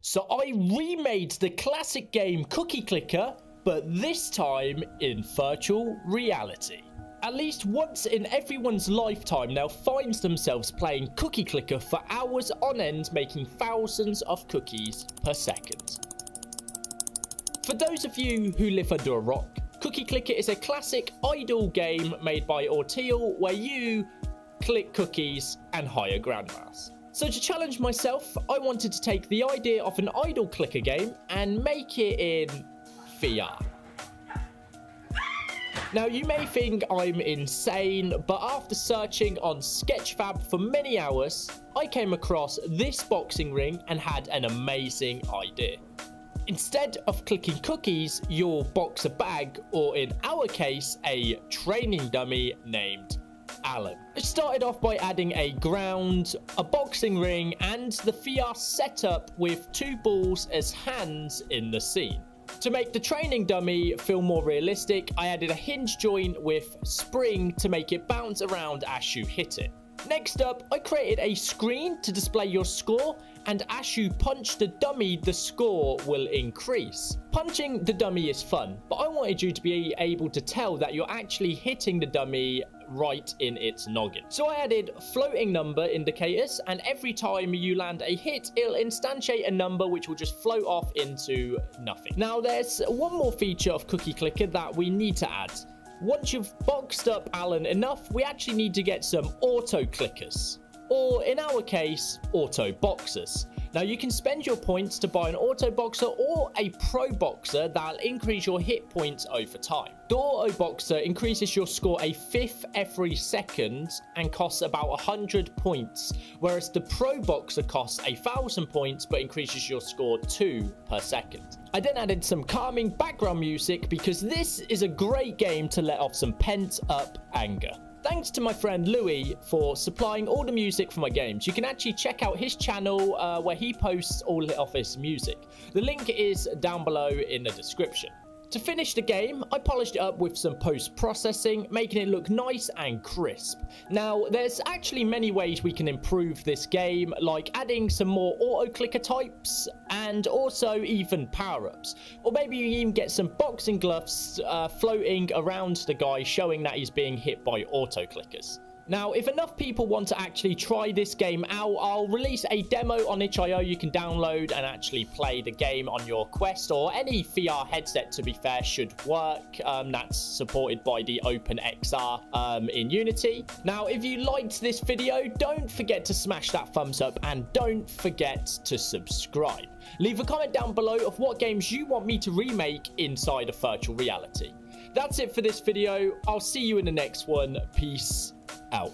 So I remade the classic game Cookie Clicker, but this time in virtual reality. At least once in everyone's lifetime now finds themselves playing Cookie Clicker for hours on end, making thousands of cookies per second. For those of you who live under a rock, Cookie Clicker is a classic idle game made by Orteil where you click cookies and hire grandmas. So to challenge myself, I wanted to take the idea of an idle clicker game and make it in VR. Now you may think I'm insane, but after searching on Sketchfab for many hours, I came across this boxing ring and had an amazing idea. Instead of clicking cookies, you'll box a bag, or in our case, a training dummy named Alan. It started off by adding a ground, a boxing ring, and the VR setup with two balls as hands in the scene. To make the training dummy feel more realistic, I added a hinge joint with spring to make it bounce around as you hit it. Next up, I created a screen to display your score, and as you punch the dummy, the score will increase. Punching the dummy is fun, but I wanted you to be able to tell that you're actually hitting the dummy right in its noggin. So I added floating number indicators, and every time you land a hit, it'll instantiate a number which will just float off into nothing. Now there's one more feature of Cookie Clicker that we need to add. Once you've boxed up Alan enough, we actually need to get some auto clickers, or in our case, auto boxers. Now you can spend your points to buy an auto boxer or a pro boxer that'll increase your hit points over time. The auto boxer increases your score a fifth every second and costs about 100 points, whereas the pro boxer costs 1,000 points but increases your score 2 per second. I then added some calming background music because this is a great game to let off some pent up anger. Thanks to my friend Louis for supplying all the music for my games. You can actually check out his channel where he posts all of his music. The link is down below in the description. To finish the game, I polished it up with some post-processing, making it look nice and crisp. Now, there's actually many ways we can improve this game, like adding some more auto-clicker types, and also even power-ups. Or maybe you even get some boxing gloves floating around the guy, showing that he's being hit by auto-clickers. Now, if enough people want to actually try this game out, I'll release a demo on itch.io you can download and actually play the game on your Quest, or any VR headset, to be fair, should work. That's supported by the OpenXR in Unity. Now, if you liked this video, don't forget to smash that thumbs up and don't forget to subscribe. Leave a comment down below of what games you want me to remake inside of virtual reality. That's it for this video. I'll see you in the next one. Peace out.